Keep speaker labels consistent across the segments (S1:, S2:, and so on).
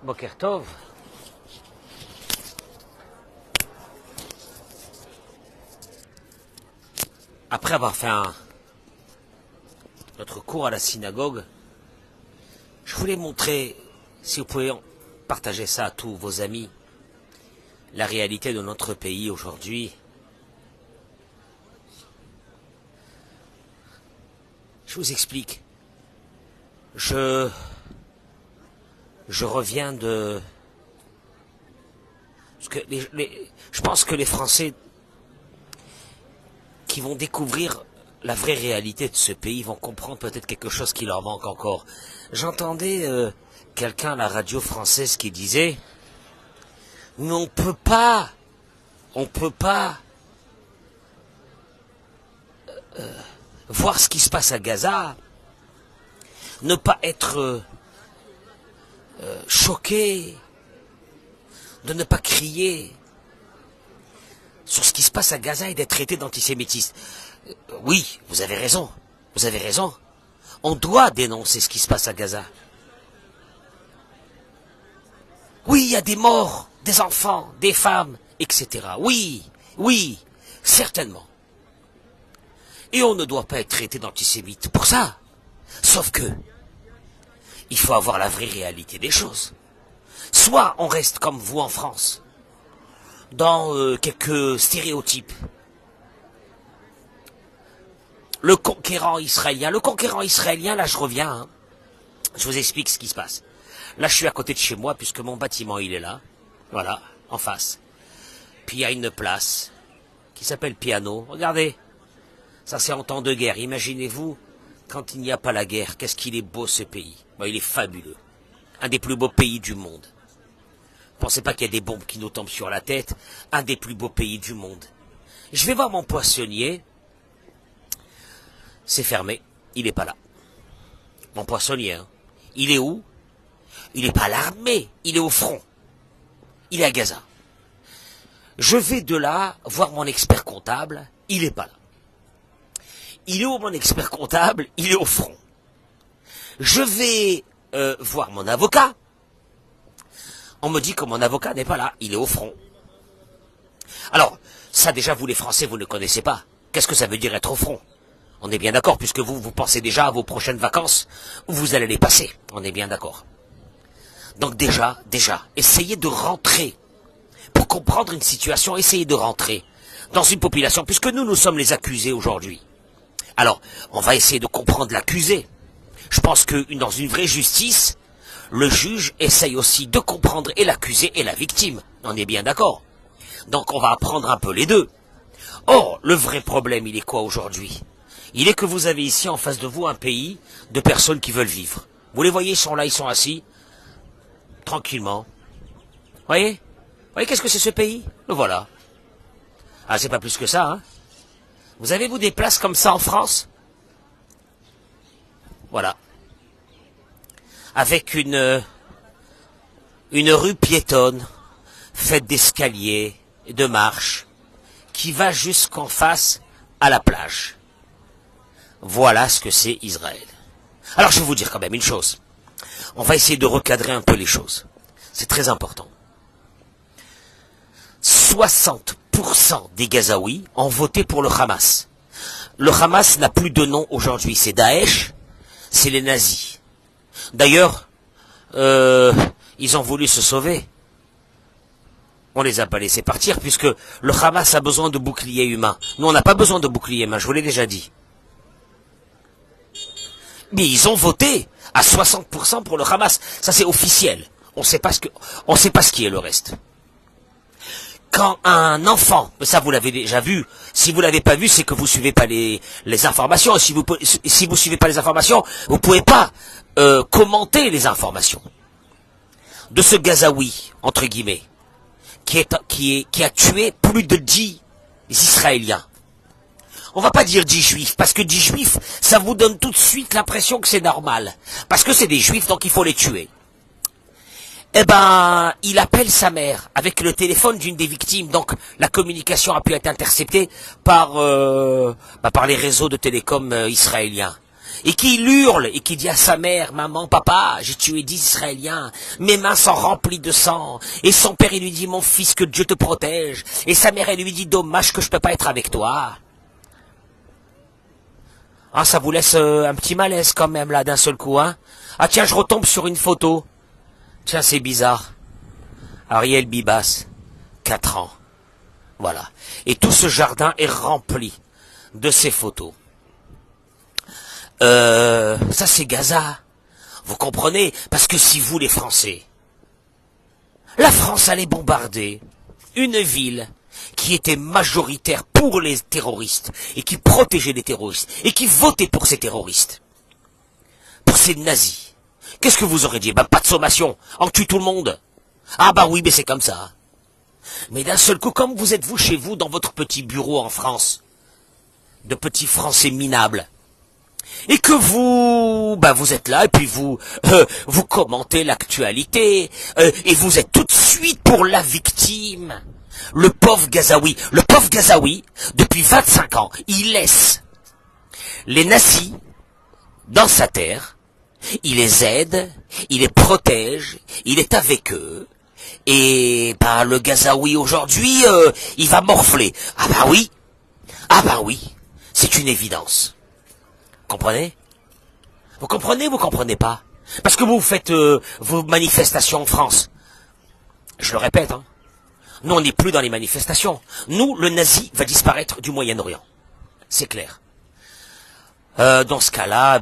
S1: Boker Tov. Après avoir fait notre cours à la synagogue, je voulais montrer, si vous pouvez partager ça à tous vos amis, la réalité de notre pays aujourd'hui. Je vous explique. Je reviens de... Parce que je pense que les Français qui vont découvrir la vraie réalité de ce pays vont comprendre peut-être quelque chose qui leur manque encore. J'entendais quelqu'un à la radio française qui disait « Mais on peut pas voir ce qui se passe à Gaza, ne pas être choqué, de ne pas crier sur ce qui se passe à Gaza et d'être traité d'antisémitisme. » Oui, vous avez raison, on doit dénoncer ce qui se passe à Gaza. Oui, il y a des morts, des enfants, des femmes, etc. Oui, certainement. Et on ne doit pas être traité d'antisémite pour ça. Sauf que, il faut avoir la vraie réalité des choses. Soit on reste comme vous en France, dans quelques stéréotypes. Le conquérant israélien, là je reviens, hein. Je vous explique ce qui se passe. Là je suis à côté de chez moi, puisque mon bâtiment il est là, voilà, en face. Puis il y a une place qui s'appelle Piano, regardez, ça c'est en temps de guerre, imaginez-vous, quand il n'y a pas la guerre, qu'est-ce qu'il est beau ce pays. Bon, il est fabuleux, un des plus beaux pays du monde. Pensez pas qu'il y a des bombes qui nous tombent sur la tête, un des plus beaux pays du monde. Je vais voir mon poissonnier, c'est fermé, il n'est pas là. Mon poissonnier, hein. Il est où? Il n'est pas à l'armée, il est au front. Il est à Gaza. Je vais de là voir mon expert comptable, il n'est pas là. Il est où mon expert comptable? Il est au front. Je vais voir mon avocat. On me dit que mon avocat n'est pas là, il est au front. Alors, ça déjà, vous les Français, vous ne connaissez pas. Qu'est-ce que ça veut dire être au front? On est bien d'accord, puisque vous pensez déjà à vos prochaines vacances, où vous allez les passer. On est bien d'accord. Donc déjà, essayez de rentrer. Pour comprendre une situation, essayez de rentrer dans une population, puisque nous sommes les accusés aujourd'hui. Alors, on va essayer de comprendre l'accusé. Je pense que dans une vraie justice, le juge essaye aussi de comprendre et l'accusé et la victime. On est bien d'accord. Donc on va apprendre un peu les deux. Or, le vrai problème, il est quoi aujourd'hui? Il est que vous avez ici en face de vous un pays de personnes qui veulent vivre. Vous les voyez, ils sont là, ils sont assis, tranquillement. Voyez qu'est-ce que c'est ce pays? Le voilà. Ah, c'est pas plus que ça, hein. Vous avez-vous des places comme ça en France? Voilà. Avec une rue piétonne, faite d'escaliers, de marches, qui va jusqu'en face à la plage. Voilà ce que c'est Israël. Alors je vais vous dire quand même une chose. On va essayer de recadrer un peu les choses. C'est très important. 60% des Gazaouis ont voté pour le Hamas. Le Hamas n'a plus de nom aujourd'hui. C'est Daesh, c'est les nazis. D'ailleurs, ils ont voulu se sauver. On les a pas laissés partir, puisque le Hamas a besoin de boucliers humains. Nous, on n'a pas besoin de boucliers humains, je vous l'ai déjà dit. Mais ils ont voté à 60% pour le Hamas. Ça, c'est officiel. On sait pas ce qui est le reste. Quand un enfant, ça vous l'avez déjà vu, si vous l'avez pas vu, c'est que vous suivez pas les informations. Si vous suivez pas les informations, vous pouvez pas commenter les informations de ce Gazaoui, entre guillemets, qui a tué plus de 10 Israéliens. On va pas dire 10 juifs, parce que 10 juifs, ça vous donne tout de suite l'impression que c'est normal. Parce que c'est des juifs, donc il faut les tuer. Eh ben, il appelle sa mère avec le téléphone d'une des victimes, donc la communication a pu être interceptée par les réseaux de télécom israéliens. et qu'il hurle et qui dit à sa mère, maman, papa, j'ai tué 10 Israéliens, mes mains sont remplies de sang, et son père il lui dit, mon fils, que Dieu te protège, et sa mère elle lui dit, dommage que je peux pas être avec toi. Ah, ça vous laisse un petit malaise quand même là d'un seul coup, hein. Ah tiens, je retombe sur une photo. Tiens, c'est bizarre. Ariel Bibas, 4 ans. Voilà. Et tout ce jardin est rempli de ces photos. Ça c'est Gaza. Vous comprenez? Parce que si vous les Français, la France allait bombarder une ville qui était majoritaire pour les terroristes et qui protégeait les terroristes et qui votait pour ces terroristes, pour ces nazis. Qu'est-ce que vous aurez dit? Ben pas de sommation, on tue tout le monde. Ah bah oui, mais c'est comme ça. Mais d'un seul coup, comme vous êtes vous chez vous dans votre petit bureau en France, de petits Français minables, et que vous, ben vous êtes là et puis vous commentez l'actualité et vous êtes tout de suite pour la victime. Le pauvre Gazaoui, depuis 25 ans, il laisse les nazis dans sa terre, il les aide, il les protège, il est avec eux, et ben le Gazaoui aujourd'hui, il va morfler. Ah ben oui, c'est une évidence. Comprenez? Vous comprenez pas? Parce que vous faites vos manifestations en France. Je le répète, hein. Nous, on n'est plus dans les manifestations. Nous, le nazi va disparaître du Moyen-Orient. C'est clair. Dans ce cas-là,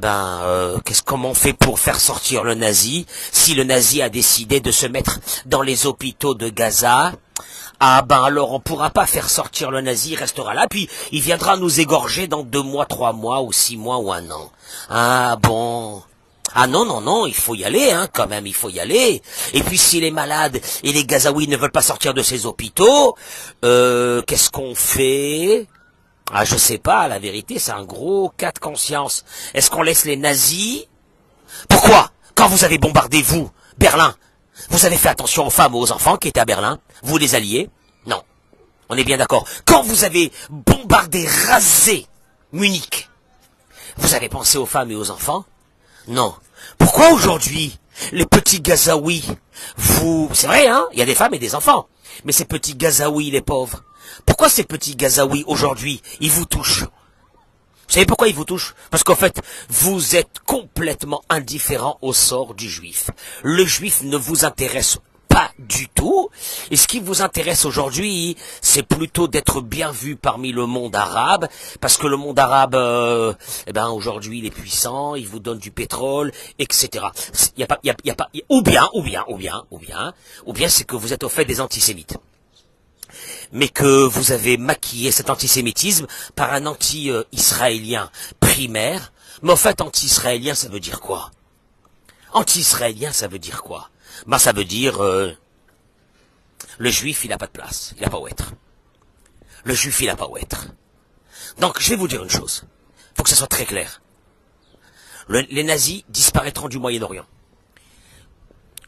S1: comment on fait pour faire sortir le nazi? Si le nazi a décidé de se mettre dans les hôpitaux de Gaza, ah ben alors on pourra pas faire sortir le nazi, il restera là, puis il viendra nous égorger dans 2 mois, 3 mois, ou 6 mois, ou 1 an. Ah bon... Ah non, il faut y aller, hein, quand même, il faut y aller. Et puis si les malades et les Gazaouis ne veulent pas sortir de ces hôpitaux, qu'est-ce qu'on fait? Ah, je sais pas, la vérité, c'est un gros cas de conscience. Est-ce qu'on laisse les nazis? Pourquoi? Quand vous avez bombardé, vous, Berlin, vous avez fait attention aux femmes et aux enfants qui étaient à Berlin? Vous les alliés? Non. On est bien d'accord. Quand vous avez bombardé, rasé Munich, vous avez pensé aux femmes et aux enfants? Non. Pourquoi aujourd'hui, les petits Gazaouis, c'est vrai, hein, il y a des femmes et des enfants, mais ces petits Gazaouis, les pauvres, pourquoi ces petits Gazaouis, aujourd'hui, ils vous touchent? Vous savez pourquoi ils vous touchent? Parce qu'en fait, vous êtes complètement indifférent au sort du juif. Le juif ne vous intéresse pas du tout. Et ce qui vous intéresse aujourd'hui, c'est plutôt d'être bien vu parmi le monde arabe, parce que le monde arabe, aujourd'hui, il est puissant, il vous donne du pétrole, etc. Ou bien, c'est que vous êtes au fait des antisémites. Mais que vous avez maquillé cet antisémitisme par un anti-israélien primaire. Mais en fait, anti-israélien, ça veut dire quoi? Anti-israélien, ça veut dire quoi? Ben, ça veut dire le juif, il n'a pas de place, il n'a pas où être. Le juif, il n'a pas où être. Donc, je vais vous dire une chose. Il faut que ça soit très clair. Les nazis disparaîtront du Moyen-Orient.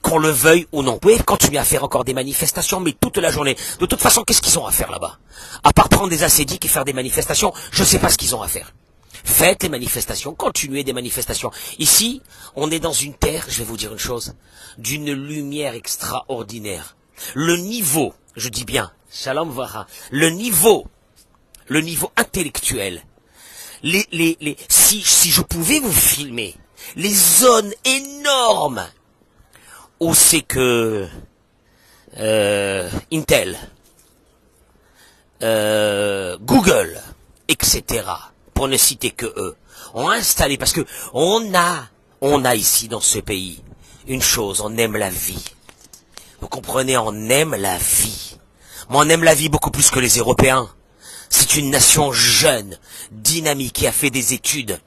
S1: Qu'on le veuille ou non. Vous pouvez continuer à faire encore des manifestations, mais toute la journée. De toute façon, qu'est-ce qu'ils ont à faire là-bas? À part prendre des ascédiques et faire des manifestations, je ne sais pas ce qu'ils ont à faire. Faites les manifestations, continuez des manifestations. Ici, on est dans une terre, je vais vous dire une chose, d'une lumière extraordinaire. Le niveau, je dis bien, Shalom Vara, le niveau intellectuel, si je pouvais vous filmer les zones énormes où c'est que Intel, Google, etc., pour ne citer que eux, ont installé, parce que on a ici dans ce pays une chose, on aime la vie. Vous comprenez, on aime la vie. Mais on aime la vie beaucoup plus que les Européens. C'est une nation jeune, dynamique, qui a fait des études.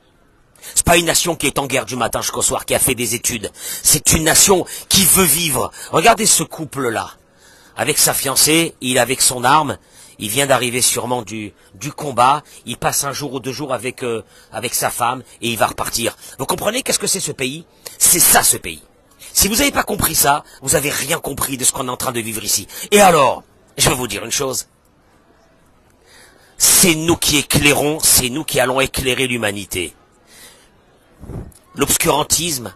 S1: C'est pas une nation qui est en guerre du matin jusqu'au soir, qui a fait des études. C'est une nation qui veut vivre. Regardez ce couple-là. Avec sa fiancée, il est avec son arme. Il vient d'arriver sûrement du combat. Il passe 1 jour ou 2 jours avec sa femme et il va repartir. Vous comprenez qu'est-ce que c'est ce pays? C'est ça ce pays. Si vous n'avez pas compris ça, vous n'avez rien compris de ce qu'on est en train de vivre ici. Et alors, je vais vous dire une chose. C'est nous qui éclairons, c'est nous qui allons éclairer l'humanité. l'obscurantisme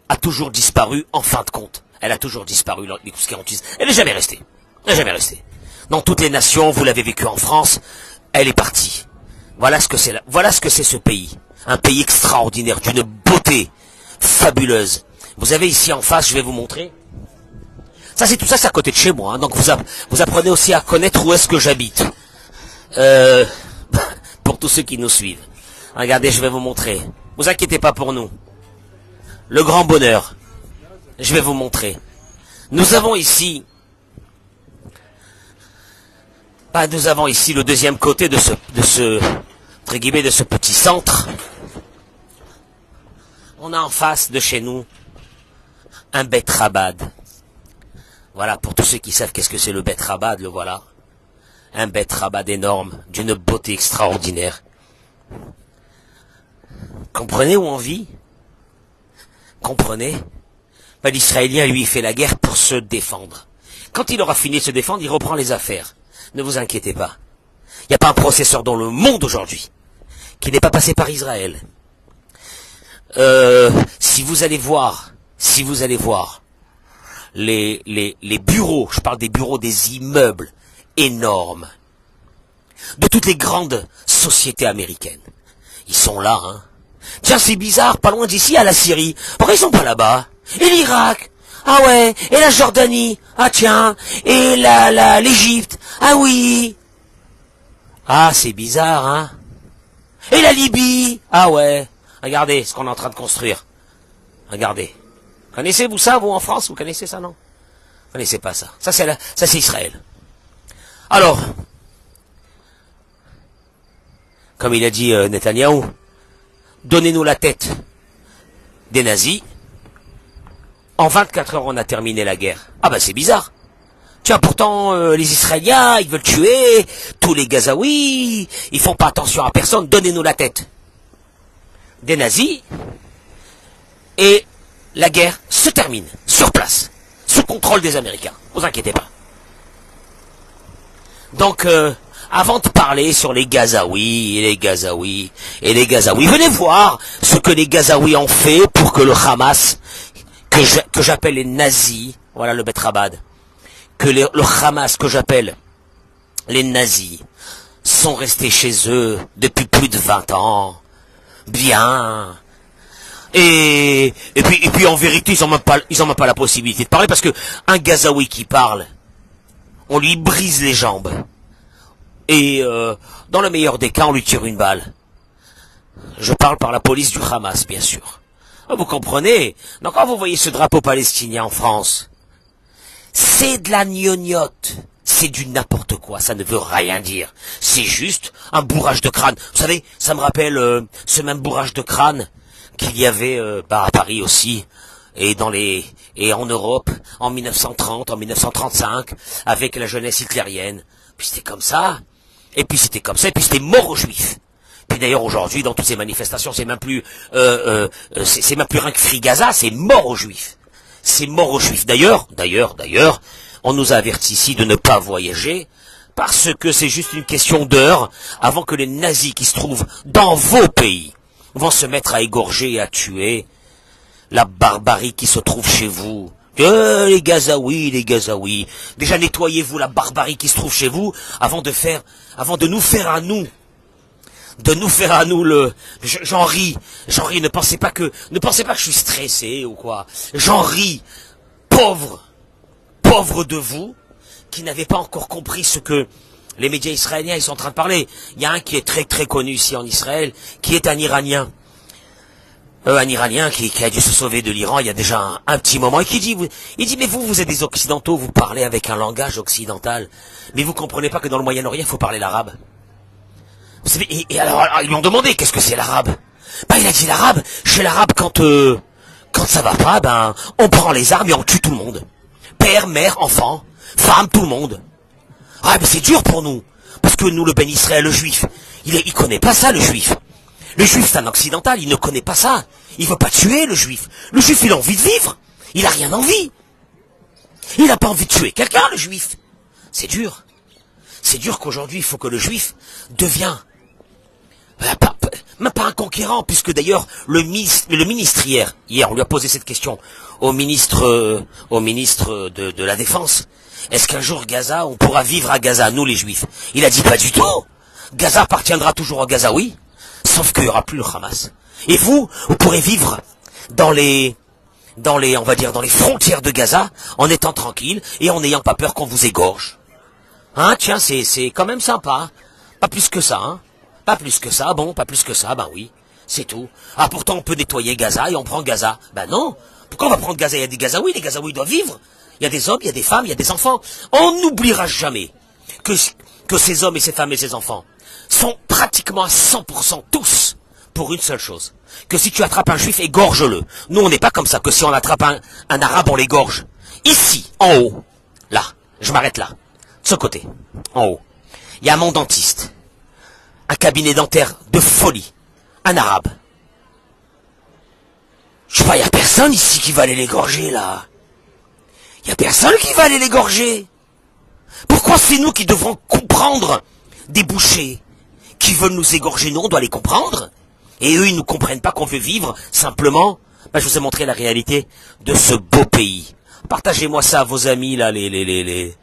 S1: a toujours disparu en fin de compte. Elle a toujours disparu, l'obscurantisme. Elle n'est jamais restée. Elle n'est jamais restée. Dans toutes les nations, vous l'avez vécu en France, elle est partie. Voilà ce que c'est là. Voilà ce que c'est ce pays. Un pays extraordinaire, d'une beauté fabuleuse. Vous avez ici en face, je vais vous montrer. Ça, c'est tout ça, c'est à côté de chez moi. Hein. Donc vous apprenez aussi à connaître où est-ce que j'habite. Pour tous ceux qui nous suivent. Regardez, je vais vous montrer. Vous inquiétez pas pour nous. Le grand bonheur. Je vais vous montrer. Nous avons ici le deuxième côté de ce entre guillemets, de ce petit centre. On a en face de chez nous un Bet Rabad. Voilà, pour tous ceux qui savent qu'est-ce que c'est le Bet Rabad, le voilà. Un Bet Rabad énorme, d'une beauté extraordinaire. Comprenez où on vit? Comprenez? L'Israélien, lui, fait la guerre pour se défendre. Quand il aura fini de se défendre, il reprend les affaires. Ne vous inquiétez pas. Il n'y a pas un processeur dans le monde aujourd'hui qui n'est pas passé par Israël. Si vous allez voir les bureaux, je parle des bureaux des immeubles énormes, de toutes les grandes sociétés américaines, ils sont là, hein. Tiens, c'est bizarre, pas loin d'ici, à la Syrie. Pourquoi ils sont pas là-bas? Et l'Irak? Ah ouais. Et la Jordanie? Ah tiens. Et l'Égypte? Ah oui. Ah, c'est bizarre, hein. Et la Libye? Ah ouais. Regardez ce qu'on est en train de construire. Regardez. Connaissez-vous ça, vous, en France? Vous connaissez ça, non? Vous connaissez pas ça. Ça, c'est Israël. Alors, comme il a dit Netanyahou, donnez-nous la tête des nazis. En 24 heures, on a terminé la guerre. Ah ben c'est bizarre. Tiens, pourtant, les Israéliens, ils veulent tuer tous les Gazaouis. Ils font pas attention à personne. Donnez-nous la tête des nazis. Et la guerre se termine sur place, sous contrôle des Américains. Ne vous inquiétez pas. Donc, avant de parler sur les Gazaouis, venez voir ce que les Gazaouis ont fait pour que le Hamas, que j'appelle les nazis, voilà le Bet Rabad, que le Hamas, que j'appelle les nazis, sont restés chez eux depuis plus de 20 ans, bien. Et puis en vérité, ils ont même pas la possibilité de parler, parce que un Gazaoui qui parle, on lui brise les jambes. Et dans le meilleur des cas, on lui tire une balle. Je parle par la police du Hamas, bien sûr. Vous comprenez? Donc quand vous voyez ce drapeau palestinien en France, c'est de la gnognotte. C'est du n'importe quoi, ça ne veut rien dire. C'est juste un bourrage de crâne. Vous savez, ça me rappelle ce même bourrage de crâne qu'il y avait à Paris aussi, et en Europe, en 1930, en 1935, avec la jeunesse hitlérienne. Puis c'était comme ça, et puis c'était comme ça, et puis c'était mort aux Juifs. Puis d'ailleurs aujourd'hui, dans toutes ces manifestations, c'est même plus rien que Free Gaza, c'est mort aux Juifs. C'est mort aux Juifs. D'ailleurs, on nous a averti ici de ne pas voyager, parce que c'est juste une question d'heure avant que les nazis qui se trouvent dans vos pays vont se mettre à égorger et à tuer la barbarie qui se trouve chez vous. Les Gazaouis. Déjà nettoyez-vous la barbarie qui se trouve chez vous avant de nous faire à nous. J'en ris, ne pensez pas que je suis stressé ou quoi. J'en ris. Pauvre de vous, qui n'avez pas encore compris ce que les médias israéliens ils sont en train de parler. Il y a un qui est très très connu ici en Israël, qui est un Iranien. Qui a dû se sauver de l'Iran il y a déjà un petit moment, et qui dit, mais vous êtes des Occidentaux, vous parlez avec un langage occidental, mais vous comprenez pas que dans le Moyen-Orient, il faut parler l'arabe. Vous savez, et alors, ils lui ont demandé, qu'est-ce que c'est l'arabe? Il a dit l'arabe, chez l'arabe, quand ça va pas, on prend les armes et on tue tout le monde. Père, mère, enfant, femme, tout le monde. Ah, mais c'est dur pour nous, parce que nous, le Ben Israël, le juif, il connaît pas ça, le juif. Le juif, c'est un occidental, il ne connaît pas ça. Il veut pas tuer, le juif. Le juif, il a envie de vivre. Il a rien envie. Il n'a pas envie de tuer quelqu'un, le juif. C'est dur. C'est dur qu'aujourd'hui, il faut que le juif Même pas un conquérant, puisque d'ailleurs le ministre hier, on lui a posé cette question au ministre de la Défense. Est-ce qu'un jour Gaza, on pourra vivre à Gaza, nous les Juifs? Il a dit pas du tout. Gaza appartiendra toujours aux Gazaouis, sauf qu'il n'y aura plus le Hamas. Et vous pourrez vivre dans les, on va dire, dans les frontières de Gaza, en étant tranquille et en n'ayant pas peur qu'on vous égorge. Hein, tiens, c'est quand même sympa. Hein. Pas plus que ça, hein. Pas plus que ça, bon, pas plus que ça, ben oui. C'est tout. Ah, pourtant on peut nettoyer Gaza et on prend Gaza. Ben non. Pourquoi on va prendre Gaza? Il y a des Gazaouis, les Gazaouis doivent vivre. Il y a des hommes, il y a des femmes, il y a des enfants. On n'oubliera jamais que ces hommes et ces femmes et ces enfants sont pratiquement à 100% tous pour une seule chose. Que si tu attrapes un juif, égorge-le. Nous, on n'est pas comme ça, que si on attrape un arabe, on l'égorge. Ici, en haut, là, je m'arrête là, de ce côté, en haut, il y a un monde dentiste, un cabinet dentaire de folie, un arabe. Je sais pas, il n'y a personne ici qui va aller l'égorger, là. Il n'y a personne qui va aller l'égorger. Pourquoi c'est nous qui devrons comprendre des bouchers qui veulent nous égorger? Nous, on doit les comprendre. Et eux, ils ne comprennent pas qu'on veut vivre simplement. Ben, je vous ai montré la réalité de ce beau pays. Partagez-moi ça à vos amis, là, les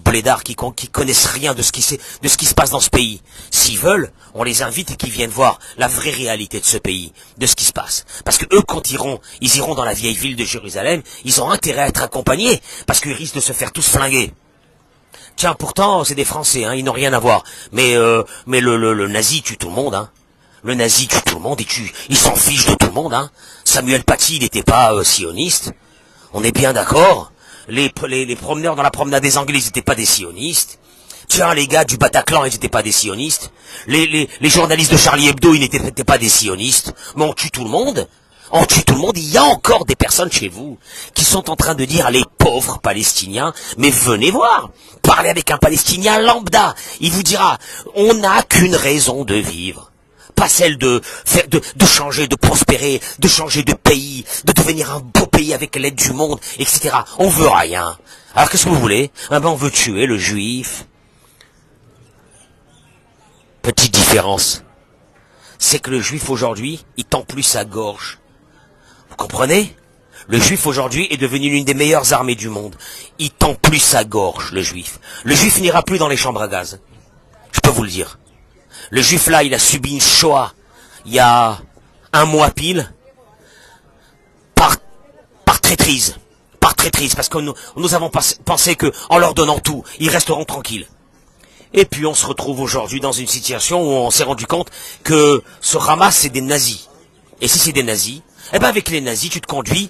S1: blédards qui connaissent rien de ce qui se passe dans ce pays. S'ils veulent, on les invite et qu'ils viennent voir la vraie réalité de ce pays, de ce qui se passe. Parce que eux, quand ils iront dans la vieille ville de Jérusalem, ils ont intérêt à être accompagnés, parce qu'ils risquent de se faire tous flinguer. Tiens, pourtant, c'est des Français, hein, ils n'ont rien à voir. Mais le nazi tue tout le monde, hein. Le nazi tue tout le monde, il s'en fiche de tout le monde, hein. Samuel Paty, il n'était pas sioniste. On est bien d'accord. Les promeneurs dans la promenade des Anglais, ils n'étaient pas des sionistes. Tiens, les gars du Bataclan, ils n'étaient pas des sionistes. Les journalistes de Charlie Hebdo, ils n'étaient pas des sionistes. Mais on tue tout le monde. On tue tout le monde. Il y a encore des personnes chez vous qui sont en train de dire, les pauvres Palestiniens, mais venez voir. Parlez avec un Palestinien lambda. Il vous dira, on n'a qu'une raison de vivre. Pas celle de changer, de prospérer, de changer de pays, de devenir un beau pays avec l'aide du monde, etc. On veut rien. Alors qu'est-ce que vous voulez? On veut tuer le juif. Petite différence. C'est que le juif aujourd'hui, il tend plus sa gorge. Vous comprenez? Le juif aujourd'hui est devenu l'une des meilleures armées du monde. Il tend plus sa gorge, le juif. Le juif n'ira plus dans les chambres à gaz. Je peux vous le dire. Le juif là, il a subi une Shoah il y a un mois pile par traîtrise. Par traîtrise, parce que nous avons pensé que en leur donnant tout, ils resteront tranquilles. Et puis on se retrouve aujourd'hui dans une situation où on s'est rendu compte que ce Hamas, c'est des nazis. Et si c'est des nazis, eh ben avec les nazis, tu te conduis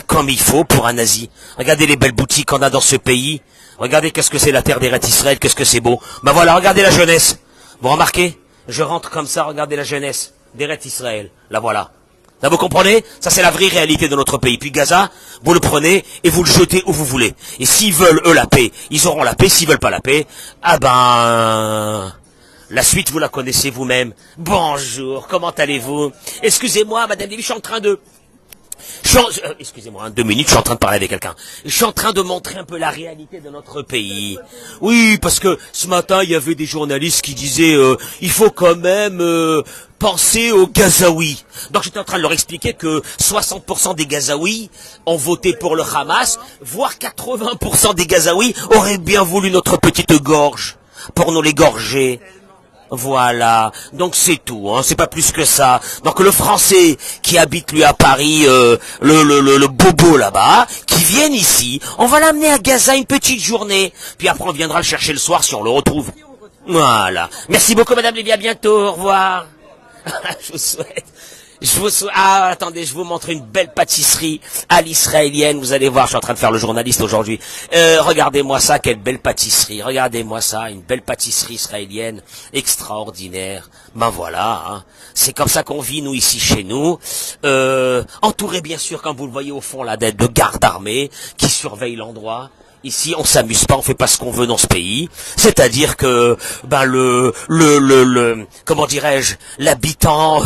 S1: comme il faut pour un nazi. Regardez les belles boutiques qu'on a dans ce pays. Regardez qu'est-ce que c'est la terre d'Eretz Israël, qu'est-ce que c'est beau. Ben voilà, regardez la jeunesse. Vous remarquez? Je rentre comme ça, regardez la jeunesse d'Eretz Israël. La voilà. Là, vous comprenez? Ça, c'est la vraie réalité de notre pays. Puis Gaza, vous le prenez et vous le jetez où vous voulez. Et s'ils veulent, eux, la paix, ils auront la paix. S'ils veulent pas la paix, la suite, vous la connaissez vous-même. Bonjour, comment allez-vous? Excusez-moi, madame Lévy, je suis en train de... excusez-moi, 2 minutes, je suis en train de parler avec quelqu'un. Je suis en train de montrer un peu la réalité de notre pays. Oui, parce que ce matin, il y avait des journalistes qui disaient il faut quand même penser aux Gazaouis. Donc j'étais en train de leur expliquer que 60% des Gazaouis ont voté pour le Hamas, voire 80% des Gazaouis auraient bien voulu notre petite gorge pour nous l'égorger. Voilà, donc c'est tout, hein, c'est pas plus que ça. Donc le Français qui habite lui à Paris, le bobo là-bas, qui vienne ici, on va l'amener à Gaza une petite journée, puis après on viendra le chercher le soir si on le retrouve. Voilà. Merci beaucoup madame Lévy, à bientôt, au revoir. Je vous souhaite... Ah, attendez, je vous montre une belle pâtisserie à l'israélienne. Vous allez voir, je suis en train de faire le journaliste aujourd'hui. Regardez-moi ça, quelle belle pâtisserie. Regardez-moi ça, une belle pâtisserie israélienne extraordinaire. Ben voilà, hein. C'est comme ça qu'on vit, nous, ici, chez nous. Entouré, bien sûr, comme vous le voyez au fond, là, de gardes armés qui surveillent l'endroit. Ici, on s'amuse pas, on fait pas ce qu'on veut dans ce pays. C'est-à-dire que, comment dirais-je, l'habitant,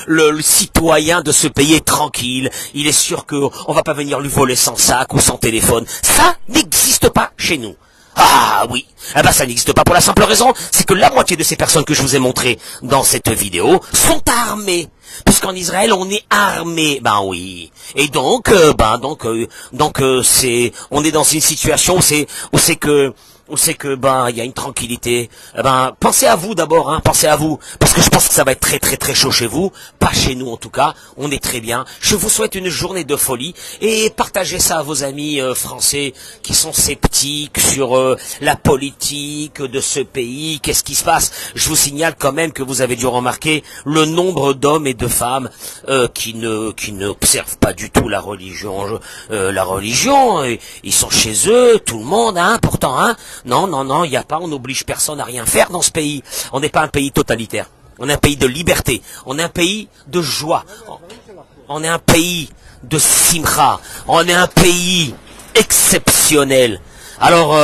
S1: le citoyen de ce pays est tranquille. Il est sûr que on va pas venir lui voler son sac ou son téléphone. Ça n'existe pas chez nous. Ah oui, eh ben ça n'existe pas pour la simple raison, c'est que la moitié de ces personnes que je vous ai montrées dans cette vidéo sont armées. Puisqu'en Israël on est armé, ben oui. Et donc, c'est, on est dans une situation où c'est que il y a une tranquillité. Pensez à vous d'abord, hein, pensez à vous, parce que je pense que ça va être très très très chaud chez vous, pas chez nous en tout cas. On est très bien. Je vous souhaite une journée de folie et partagez ça à vos amis français qui sont sceptiques sur la politique de ce pays. Qu'est-ce qui se passe? Je vous signale quand même que vous avez dû remarquer le nombre d'hommes et de femmes qui n'observent pas du tout la religion. Ils sont chez eux, tout le monde, hein, pourtant, hein. Non, il n'y a pas, on n'oblige personne à rien faire dans ce pays. On n'est pas un pays totalitaire. On est un pays de liberté. On est un pays de joie. On est un pays de simcha. On est un pays exceptionnel. Alors,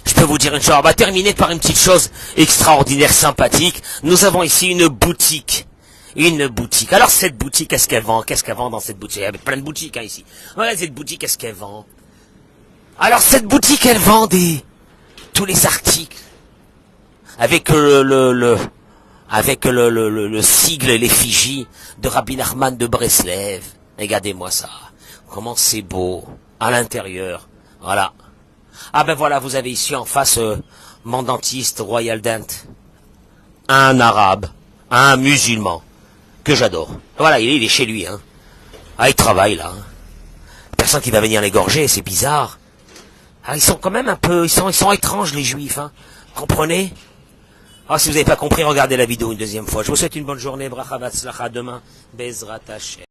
S1: je peux vous dire une chose. On va terminer par une petite chose extraordinaire, sympathique. Nous avons ici une boutique. Une boutique. Alors cette boutique, qu'est-ce qu'elle vend? Qu'est-ce qu'elle vend dans cette boutique? Il y a plein de boutiques, hein, ici. Voilà, cette boutique, qu'est-ce qu'elle vend? Alors cette boutique, elle vend tous les articles avec le sigle et l'effigie de Rabbi Nachman de Breslev. Regardez-moi ça. Comment c'est beau à l'intérieur. Voilà. Ah ben voilà, vous avez ici en face mon dentiste Royal Dent. Un arabe, un musulman que j'adore. Voilà, il est chez lui, hein. Ah, il travaille là. Hein. Personne qui va venir l'égorger, c'est bizarre. Ah, ils sont quand même un peu, ils sont étranges les juifs, hein. Comprenez? Ah, si vous n'avez pas compris, regardez la vidéo une deuxième fois. Je vous souhaite une bonne journée, bracha vatzlacha, demain, Bezrat Hashem.